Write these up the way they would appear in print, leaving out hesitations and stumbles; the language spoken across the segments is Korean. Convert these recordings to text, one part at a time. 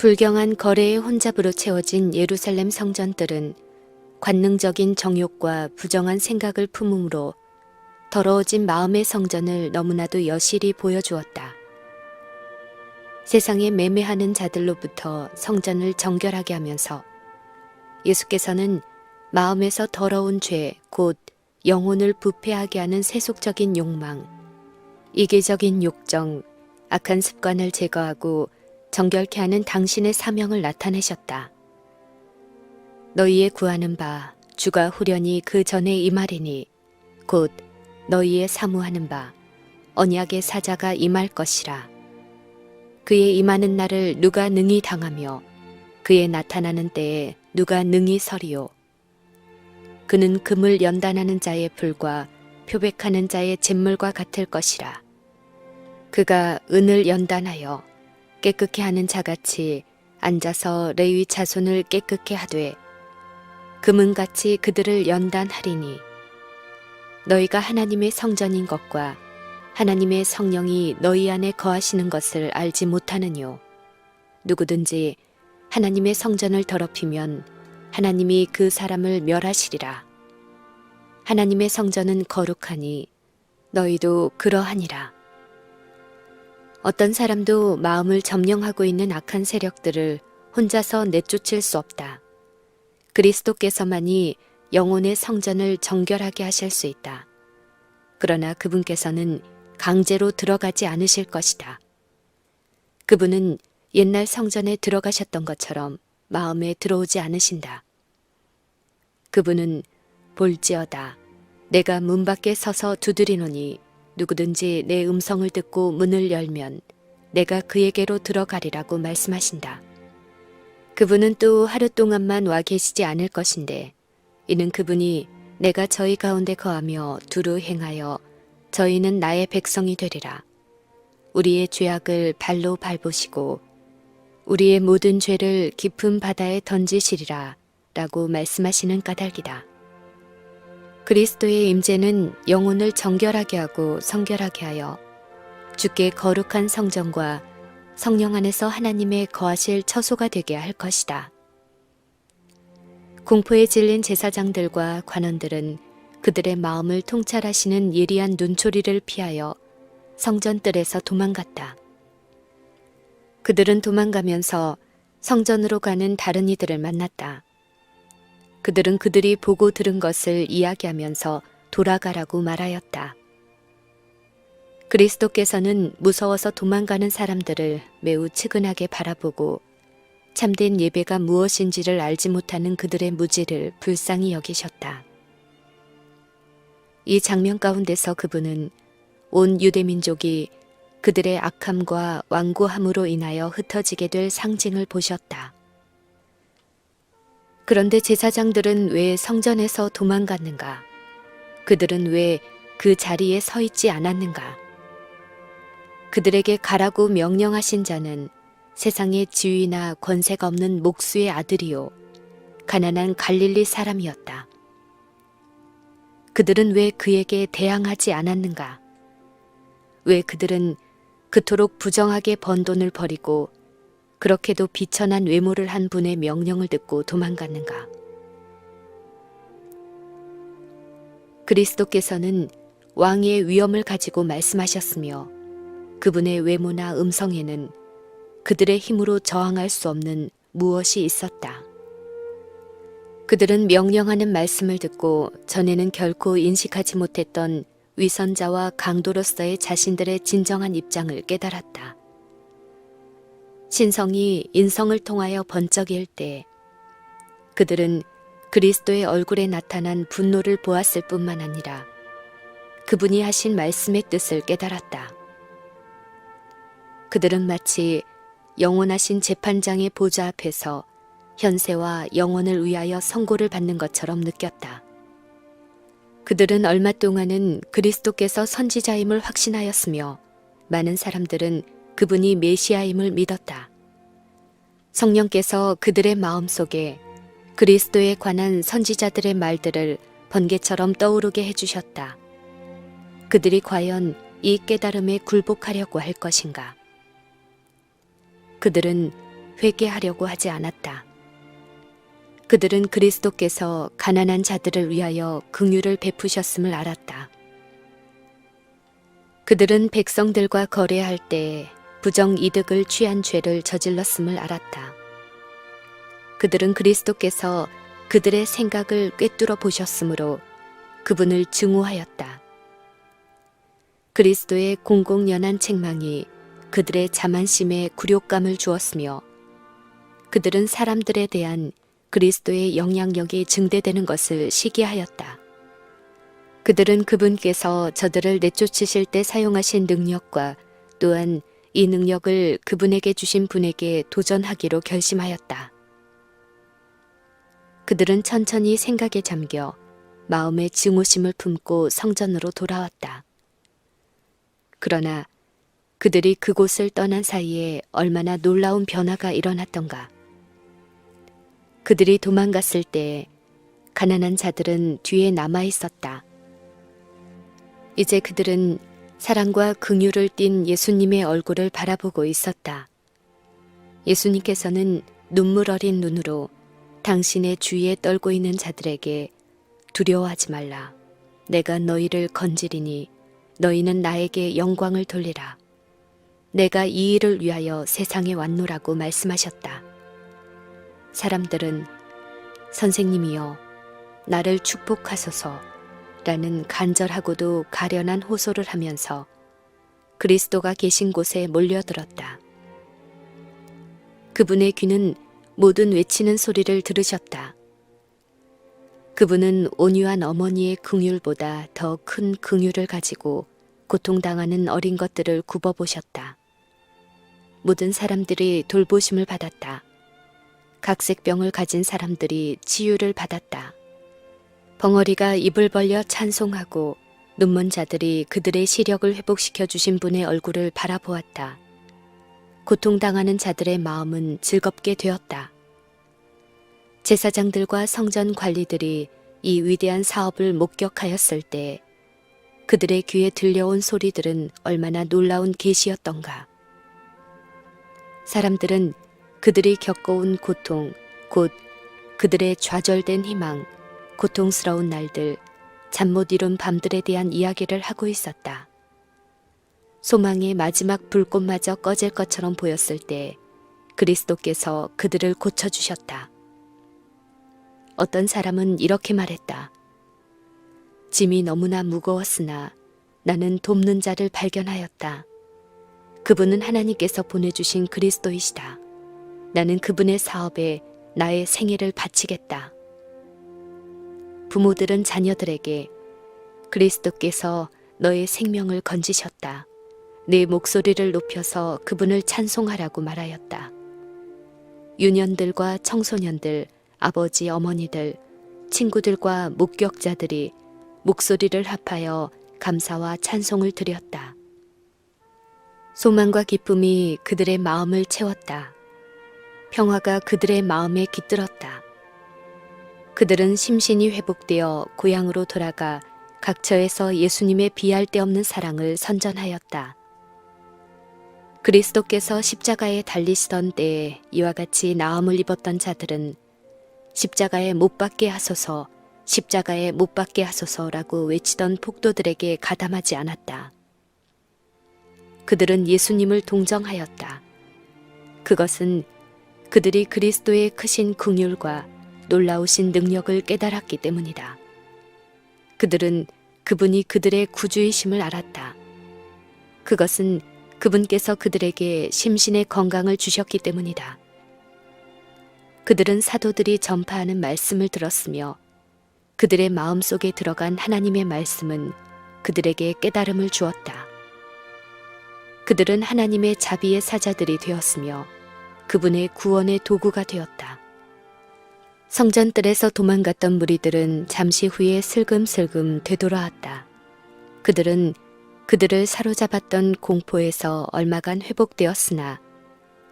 불경한 거래의 혼잡으로 채워진 예루살렘 성전들은 관능적인 정욕과 부정한 생각을 품음으로 더러워진 마음의 성전을 너무나도 여실히 보여주었다. 세상에 매매하는 자들로부터 성전을 정결하게 하면서 예수께서는 마음에서 더러운 죄, 곧 영혼을 부패하게 하는 세속적인 욕망, 이기적인 욕정, 악한 습관을 제거하고 정결케 하는 당신의 사명을 나타내셨다. 너희의 구하는 바 주가 후련히 그 전에 임하리니 곧 너희의 사모하는 바 언약의 사자가 임할 것이라. 그의 임하는 날을 누가 능히 당하며 그의 나타나는 때에 누가 능히 서리요. 그는 금을 연단하는 자의 불과 표백하는 자의 잿물과 같을 것이라. 그가 은을 연단하여 깨끗게 하는 자같이 앉아서 레위 자손을 깨끗게 하되 금은같이 그들을 연단하리니 너희가 하나님의 성전인 것과 하나님의 성령이 너희 안에 거하시는 것을 알지 못하느뇨. 누구든지 하나님의 성전을 더럽히면 하나님이 그 사람을 멸하시리라. 하나님의 성전은 거룩하니 너희도 그러하니라. 어떤 사람도 마음을 점령하고 있는 악한 세력들을 혼자서 내쫓을 수 없다. 그리스도께서만이 영혼의 성전을 정결하게 하실 수 있다. 그러나 그분께서는 강제로 들어가지 않으실 것이다. 그분은 옛날 성전에 들어가셨던 것처럼 마음에 들어오지 않으신다. 그분은 볼지어다. 내가 문 밖에 서서 두드리노니 누구든지 내 음성을 듣고 문을 열면 내가 그에게로 들어가리라고 말씀하신다. 그분은 또 하루 동안만 와 계시지 않을 것인데 이는 그분이 내가 저희 가운데 거하며 두루 행하여 저희는 나의 백성이 되리라. 우리의 죄악을 발로 밟으시고 우리의 모든 죄를 깊은 바다에 던지시리라 라고 말씀하시는 까닭이다. 그리스도의 임재는 영혼을 정결하게 하고 성결하게 하여 주께 거룩한 성전과 성령 안에서 하나님의 거하실 처소가 되게 할 것이다. 공포에 질린 제사장들과 관원들은 그들의 마음을 통찰하시는 예리한 눈초리를 피하여 성전뜰에서 도망갔다. 그들은 도망가면서 성전으로 가는 다른 이들을 만났다. 그들은 그들이 보고 들은 것을 이야기하면서 돌아가라고 말하였다. 그리스도께서는 무서워서 도망가는 사람들을 매우 측은하게 바라보고 참된 예배가 무엇인지를 알지 못하는 그들의 무지를 불쌍히 여기셨다. 이 장면 가운데서 그분은 온 유대민족이 그들의 악함과 완고함으로 인하여 흩어지게 될 상징을 보셨다. 그런데 제사장들은 왜 성전에서 도망갔는가? 그들은 왜 그 자리에 서 있지 않았는가? 그들에게 가라고 명령하신 자는 세상의 지위나 권세가 없는 목수의 아들이요 가난한 갈릴리 사람이었다. 그들은 왜 그에게 대항하지 않았는가? 왜 그들은 그토록 부정하게 번 돈을 버리고 그렇게도 비천한 외모를 한 분의 명령을 듣고 도망갔는가? 그리스도께서는 왕의 위엄을 가지고 말씀하셨으며 그분의 외모나 음성에는 그들의 힘으로 저항할 수 없는 무엇이 있었다. 그들은 명령하는 말씀을 듣고 전에는 결코 인식하지 못했던 위선자와 강도로서의 자신들의 진정한 입장을 깨달았다. 신성이 인성을 통하여 번쩍일 때 그들은 그리스도의 얼굴에 나타난 분노를 보았을 뿐만 아니라 그분이 하신 말씀의 뜻을 깨달았다. 그들은 마치 영원하신 재판장의 보좌 앞에서 현세와 영원을 위하여 선고를 받는 것처럼 느꼈다. 그들은 얼마 동안은 그리스도께서 선지자임을 확신하였으며 많은 사람들은 그분이 메시아임을 믿었다. 성령께서 그들의 마음속에 그리스도에 관한 선지자들의 말들을 번개처럼 떠오르게 해주셨다. 그들이 과연 이 깨달음에 굴복하려고 할 것인가? 그들은 회개하려고 하지 않았다. 그들은 그리스도께서 가난한 자들을 위하여 긍휼을 베푸셨음을 알았다. 그들은 백성들과 거래할 때 부정이득을 취한 죄를 저질렀음을 알았다. 그들은 그리스도께서 그들의 생각을 꿰뚫어 보셨으므로 그분을 증오하였다. 그리스도의 공공연한 책망이 그들의 자만심에 굴욕감을 주었으며 그들은 사람들에 대한 그리스도의 영향력이 증대되는 것을 시기하였다. 그들은 그분께서 저들을 내쫓으실 때 사용하신 능력과 또한 이 능력을 그분에게 주신 분에게 도전하기로 결심하였다. 그들은 천천히 생각에 잠겨 마음의 증오심을 품고 성전으로 돌아왔다. 그러나 그들이 그곳을 떠난 사이에 얼마나 놀라운 변화가 일어났던가. 그들이 도망갔을 때 가난한 자들은 뒤에 남아 있었다. 이제 그들은 사랑과 긍휼을 띤 예수님의 얼굴을 바라보고 있었다. 예수님께서는 눈물 어린 눈으로 당신의 주위에 떨고 있는 자들에게 두려워하지 말라. 내가 너희를 건지리니 너희는 나에게 영광을 돌리라. 내가 이 일을 위하여 세상에 왔노라고 말씀하셨다. 사람들은 선생님이여 나를 축복하소서 라는 간절하고도 가련한 호소를 하면서 그리스도가 계신 곳에 몰려들었다. 그분의 귀는 모든 외치는 소리를 들으셨다. 그분은 온유한 어머니의 긍휼보다 더 큰 긍휼을 가지고 고통당하는 어린 것들을 굽어보셨다. 모든 사람들이 돌보심을 받았다. 각색병을 가진 사람들이 치유를 받았다. 벙어리가 입을 벌려 찬송하고 눈먼 자들이 그들의 시력을 회복시켜 주신 분의 얼굴을 바라보았다. 고통당하는 자들의 마음은 즐겁게 되었다. 제사장들과 성전 관리들이 이 위대한 사업을 목격하였을 때 그들의 귀에 들려온 소리들은 얼마나 놀라운 계시였던가. 사람들은 그들이 겪어온 고통, 곧 그들의 좌절된 희망, 고통스러운 날들, 잠 못 이룬 밤들에 대한 이야기를 하고 있었다. 소망의 마지막 불꽃마저 꺼질 것처럼 보였을 때 그리스도께서 그들을 고쳐주셨다. 어떤 사람은 이렇게 말했다. 짐이 너무나 무거웠으나 나는 돕는 자를 발견하였다. 그분은 하나님께서 보내주신 그리스도이시다. 나는 그분의 사업에 나의 생애를 바치겠다. 부모들은 자녀들에게 그리스도께서 너의 생명을 건지셨다. 내 목소리를 높여서 그분을 찬송하라고 말하였다. 유년들과 청소년들, 아버지, 어머니들, 친구들과 목격자들이 목소리를 합하여 감사와 찬송을 드렸다. 소망과 기쁨이 그들의 마음을 채웠다. 평화가 그들의 마음에 깃들었다. 그들은 심신이 회복되어 고향으로 돌아가 각처에서 예수님의 비할 데 없는 사랑을 선전하였다. 그리스도께서 십자가에 달리시던 때에 이와 같이 나음을 입었던 자들은 십자가에 못 박게 하소서, 십자가에 못 박게 하소서라고 외치던 폭도들에게 가담하지 않았다. 그들은 예수님을 동정하였다. 그것은 그들이 그리스도의 크신 긍휼과 놀라우신 능력을 깨달았기 때문이다. 그들은 그분이 그들의 구주이심을 알았다. 그것은 그분께서 그들에게 심신의 건강을 주셨기 때문이다. 그들은 사도들이 전파하는 말씀을 들었으며 그들의 마음속에 들어간 하나님의 말씀은 그들에게 깨달음을 주었다. 그들은 하나님의 자비의 사자들이 되었으며 그분의 구원의 도구가 되었다. 성전뜰에서 도망갔던 무리들은 잠시 후에 슬금슬금 되돌아왔다. 그들은 그들을 사로잡았던 공포에서 얼마간 회복되었으나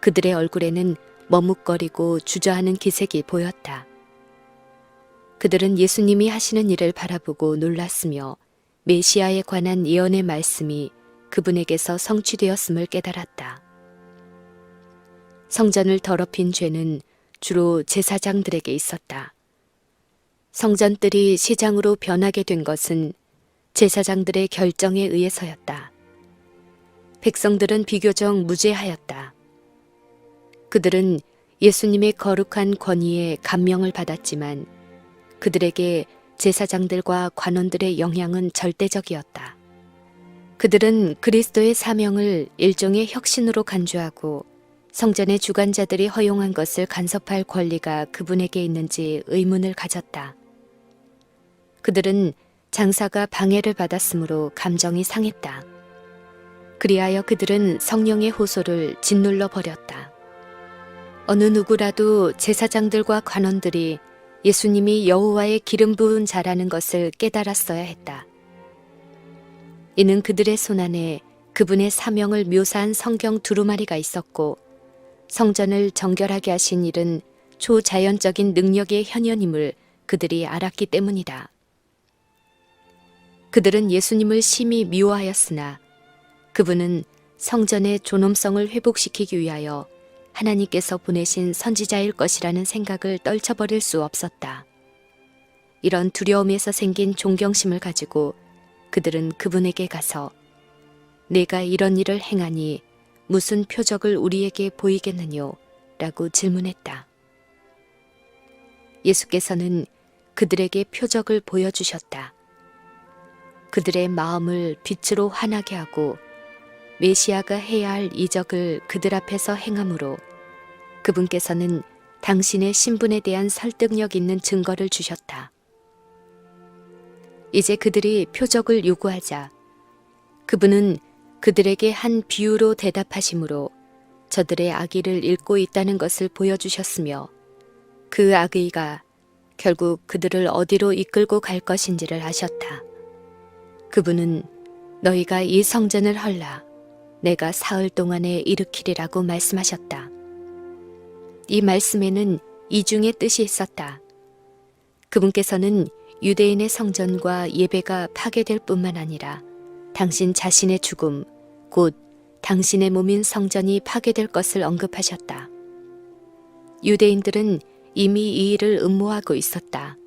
그들의 얼굴에는 머뭇거리고 주저하는 기색이 보였다. 그들은 예수님이 하시는 일을 바라보고 놀랐으며 메시아에 관한 예언의 말씀이 그분에게서 성취되었음을 깨달았다. 성전을 더럽힌 죄는 주로 제사장들에게 있었다. 성전들이 시장으로 변하게 된 것은 제사장들의 결정에 의해서였다. 백성들은 비교적 무죄하였다. 그들은 예수님의 거룩한 권위에 감명을 받았지만 그들에게 제사장들과 관원들의 영향은 절대적이었다. 그들은 그리스도의 사명을 일종의 혁신으로 간주하고 성전의 주관자들이 허용한 것을 간섭할 권리가 그분에게 있는지 의문을 가졌다. 그들은 장사가 방해를 받았으므로 감정이 상했다. 그리하여 그들은 성령의 호소를 짓눌러 버렸다. 어느 누구라도 제사장들과 관원들이 예수님이 여호와의 기름 부은 자라는 것을 깨달았어야 했다. 이는 그들의 손안에 그분의 사명을 묘사한 성경 두루마리가 있었고 성전을 정결하게 하신 일은 초자연적인 능력의 현현임을 그들이 알았기 때문이다. 그들은 예수님을 심히 미워하였으나 그분은 성전의 존엄성을 회복시키기 위하여 하나님께서 보내신 선지자일 것이라는 생각을 떨쳐버릴 수 없었다. 이런 두려움에서 생긴 존경심을 가지고 그들은 그분에게 가서 내가 이런 일을 행하니 무슨 표적을 우리에게 보이겠느뇨? 라고 질문했다. 예수께서는 그들에게 표적을 보여주셨다. 그들의 마음을 빛으로 환하게 하고 메시아가 해야 할 이적을 그들 앞에서 행함으로 그분께서는 당신의 신분에 대한 설득력 있는 증거를 주셨다. 이제 그들이 표적을 요구하자 그분은 그들에게 한 비유로 대답하심으로 저들의 악의를 읽고 있다는 것을 보여주셨으며 그 악의가 결국 그들을 어디로 이끌고 갈 것인지를 아셨다. 그분은 너희가 이 성전을 헐라 내가 사흘 동안에 일으키리라고 말씀하셨다. 이 말씀에는 이중의 뜻이 있었다. 그분께서는 유대인의 성전과 예배가 파괴될 뿐만 아니라 당신 자신의 죽음, 곧 당신의 몸인 성전이 파괴될 것을 언급하셨다. 유대인들은 이미 이 일을 음모하고 있었다.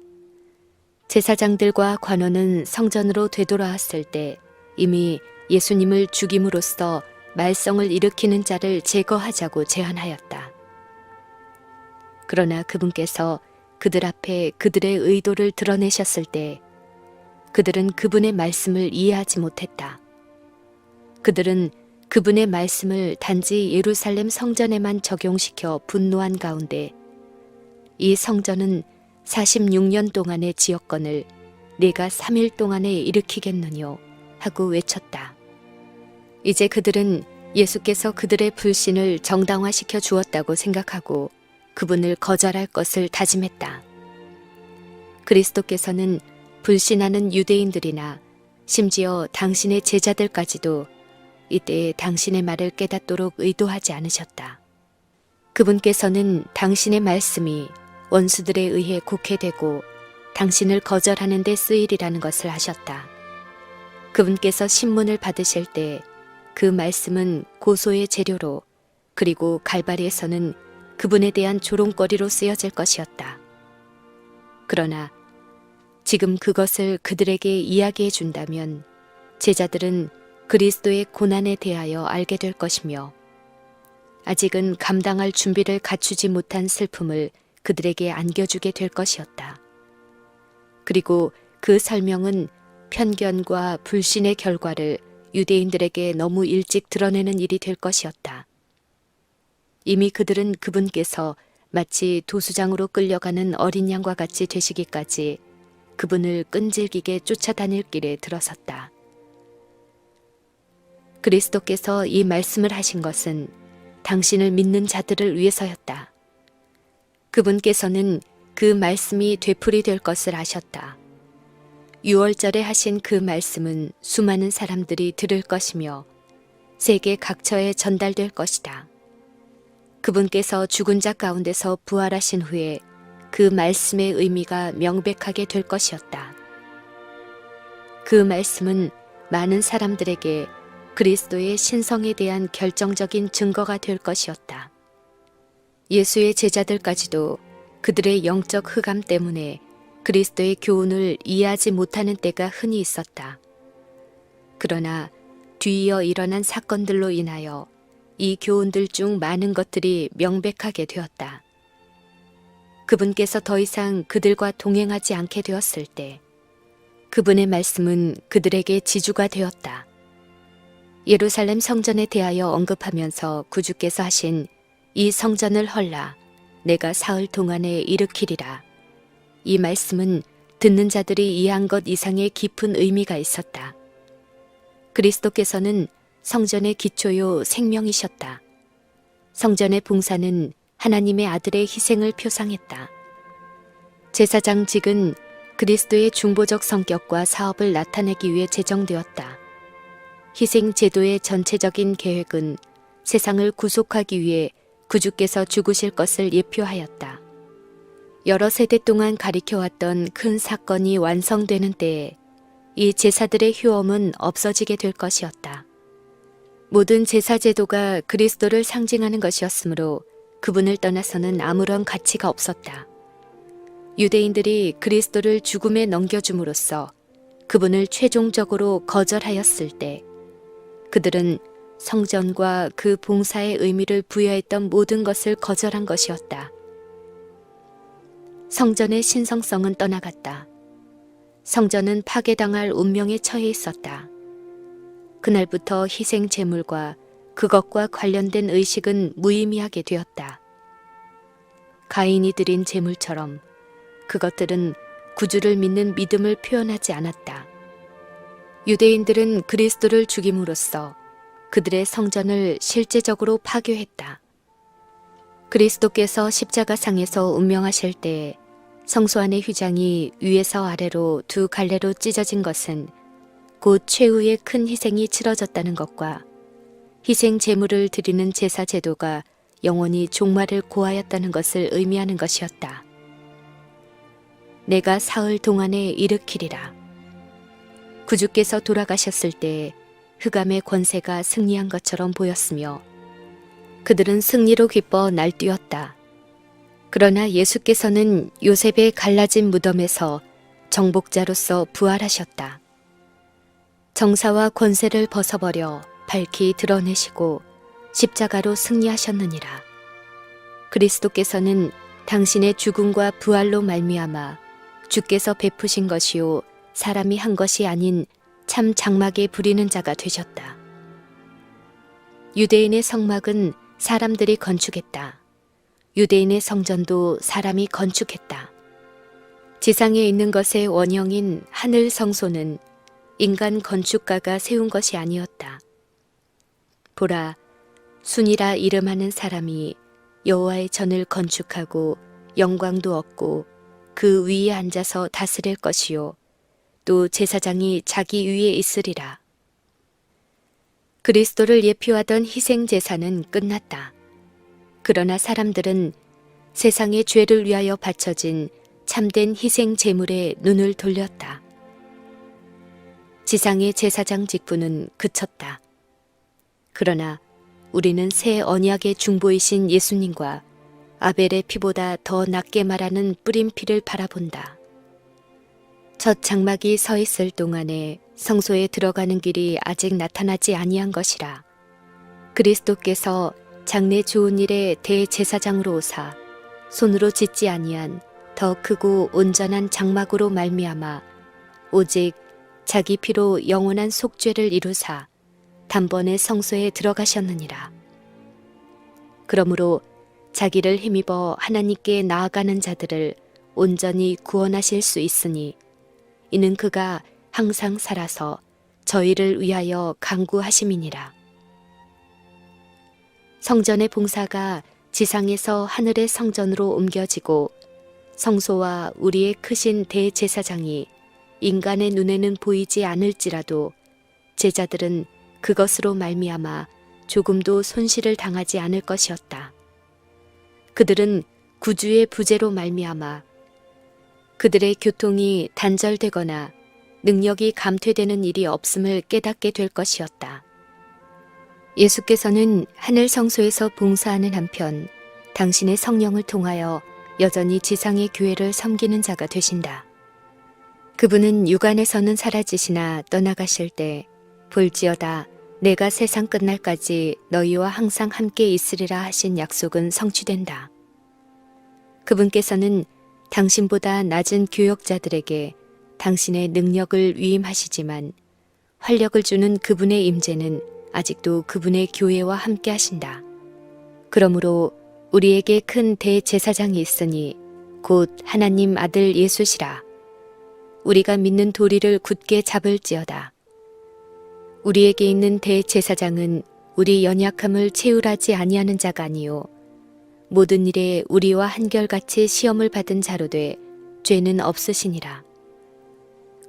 제사장들과 관원은 성전으로 되돌아왔을 때 이미 예수님을 죽임으로써 말썽을 일으키는 자를 제거하자고 제안하였다. 그러나 그분께서 그들 앞에 그들의 의도를 드러내셨을 때 그들은 그분의 말씀을 이해하지 못했다. 그들은 그분의 말씀을 단지 예루살렘 성전에만 적용시켜 분노한 가운데 이 성전은 46년 동안의 지역권을 네가 3일 동안에 일으키겠느뇨 하고 외쳤다. 이제 그들은 예수께서 그들의 불신을 정당화시켜 주었다고 생각하고 그분을 거절할 것을 다짐했다. 그리스도께서는 불신하는 유대인들이나 심지어 당신의 제자들까지도 이때 당신의 말을 깨닫도록 의도하지 않으셨다. 그분께서는 당신의 말씀이 원수들에 의해 곡해되고 당신을 거절하는 데 쓰이리라는 것을 아셨다. 그분께서 신문을 받으실 때 그 말씀은 고소의 재료로 그리고 갈바리에서는 그분에 대한 조롱거리로 쓰여질 것이었다. 그러나 지금 그것을 그들에게 이야기해 준다면 제자들은 그리스도의 고난에 대하여 알게 될 것이며 아직은 감당할 준비를 갖추지 못한 슬픔을 그들에게 안겨주게 될 것이었다. 그리고 그 설명은 편견과 불신의 결과를 유대인들에게 너무 일찍 드러내는 일이 될 것이었다. 이미 그들은 그분께서 마치 도수장으로 끌려가는 어린 양과 같이 되시기까지 그분을 끈질기게 쫓아다닐 길에 들어섰다. 그리스도께서 이 말씀을 하신 것은 당신을 믿는 자들을 위해서였다. 그분께서는 그 말씀이 되풀이될 것을 아셨다. 유월절에 하신 그 말씀은 수많은 사람들이 들을 것이며 세계 각처에 전달될 것이다. 그분께서 죽은 자 가운데서 부활하신 후에 그 말씀의 의미가 명백하게 될 것이었다. 그 말씀은 많은 사람들에게 그리스도의 신성에 대한 결정적인 증거가 될 것이었다. 예수의 제자들까지도 그들의 영적 흑암 때문에 그리스도의 교훈을 이해하지 못하는 때가 흔히 있었다. 그러나 뒤이어 일어난 사건들로 인하여 이 교훈들 중 많은 것들이 명백하게 되었다. 그분께서 더 이상 그들과 동행하지 않게 되었을 때 그분의 말씀은 그들에게 지주가 되었다. 예루살렘 성전에 대하여 언급하면서 구주께서 하신 이 성전을 헐라 내가 사흘 동안에 일으키리라. 이 말씀은 듣는 자들이 이해한 것 이상의 깊은 의미가 있었다. 그리스도께서는 성전의 기초요 생명이셨다. 성전의 봉사는 하나님의 아들의 희생을 표상했다. 제사장직은 그리스도의 중보적 성격과 사업을 나타내기 위해 제정되었다. 희생 제도의 전체적인 계획은 세상을 구속하기 위해 구주께서 죽으실 것을 예표하였다. 여러 세대 동안 가리켜왔던 큰 사건이 완성되는 때에 이 제사들의 효험은 없어지게 될 것이었다. 모든 제사 제도가 그리스도를 상징하는 것이었으므로 그분을 떠나서는 아무런 가치가 없었다. 유대인들이 그리스도를 죽음에 넘겨줌으로써 그분을 최종적으로 거절하였을 때 그들은 성전과 그 봉사의 의미를 부여했던 모든 것을 거절한 것이었다. 성전의 신성성은 떠나갔다. 성전은 파괴당할 운명에 처해 있었다. 그날부터 희생 제물과 그것과 관련된 의식은 무의미하게 되었다. 가인이 드린 제물처럼 그것들은 구주를 믿는 믿음을 표현하지 않았다. 유대인들은 그리스도를 죽임으로써 그들의 성전을 실제적으로 파괴했다. 그리스도께서 십자가상에서 운명하실 때에 성소 안의 휘장이 위에서 아래로 두 갈래로 찢어진 것은 곧 최후의 큰 희생이 치러졌다는 것과 희생 제물을 드리는 제사 제도가 영원히 종말을 고하였다는 것을 의미하는 것이었다. 내가 사흘 동안에 일으키리라. 구주께서 돌아가셨을 때 흑암의 권세가 승리한 것처럼 보였으며 그들은 승리로 기뻐 날뛰었다. 그러나 예수께서는 요셉의 갈라진 무덤에서 정복자로서 부활하셨다. 정사와 권세를 벗어버려 밝히 드러내시고 십자가로 승리하셨느니라. 그리스도께서는 당신의 죽음과 부활로 말미암아 주께서 베푸신 것이요 사람이 한 것이 아닌 참 장막에 부리는 자가 되셨다. 유대인의 성막은 사람들이 건축했다. 유대인의 성전도 사람이 건축했다. 지상에 있는 것의 원형인 하늘 성소는 인간 건축가가 세운 것이 아니었다. 보라, 순이라 이름하는 사람이 여호와의 전을 건축하고 영광도 얻고 그 위에 앉아서 다스릴 것이요 또 제사장이 자기 위에 있으리라. 그리스도를 예표하던 희생 제사는 끝났다. 그러나 사람들은 세상의 죄를 위하여 바쳐진 참된 희생 제물에 눈을 돌렸다. 지상의 제사장 직분은 그쳤다. 그러나 우리는 새 언약의 중보이신 예수님과 아벨의 피보다 더 낫게 말하는 뿌린 피를 바라본다. 첫 장막이 서 있을 동안에 성소에 들어가는 길이 아직 나타나지 아니한 것이라. 그리스도께서 장래 좋은 일의 대제사장으로 오사 손으로 짓지 아니한 더 크고 온전한 장막으로 말미암아 오직 자기 피로 영원한 속죄를 이루사 단번에 성소에 들어가셨느니라. 그러므로 자기를 힘입어 하나님께 나아가는 자들을 온전히 구원하실 수 있으니 이는 그가 항상 살아서 저희를 위하여 간구하심이니라. 성전의 봉사가 지상에서 하늘의 성전으로 옮겨지고 성소와 우리의 크신 대제사장이 인간의 눈에는 보이지 않을지라도 제자들은 그것으로 말미암아 조금도 손실을 당하지 않을 것이었다. 그들은 구주의 부재로 말미암아 그들의 교통이 단절되거나 능력이 감퇴되는 일이 없음을 깨닫게 될 것이었다. 예수께서는 하늘 성소에서 봉사하는 한편 당신의 성령을 통하여 여전히 지상의 교회를 섬기는 자가 되신다. 그분은 육안에서는 사라지시나 떠나가실 때 볼지어다 내가 세상 끝날까지 너희와 항상 함께 있으리라 하신 약속은 성취된다. 그분께서는 당신보다 낮은 교역자들에게 당신의 능력을 위임하시지만 활력을 주는 그분의 임재는 아직도 그분의 교회와 함께 하신다. 그러므로 우리에게 큰 대제사장이 있으니 곧 하나님 아들 예수시라. 우리가 믿는 도리를 굳게 잡을지어다. 우리에게 있는 대제사장은 우리 연약함을 채울하지 아니하는 자가 아니요 모든 일에 우리와 한결같이 시험을 받은 자로 돼 죄는 없으시니라.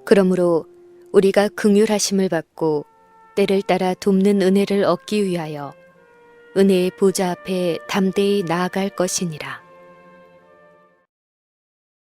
그러므로 우리가 긍휼하심을 받고 때를 따라 돕는 은혜를 얻기 위하여 은혜의 보좌 앞에 담대히 나아갈 것이니라.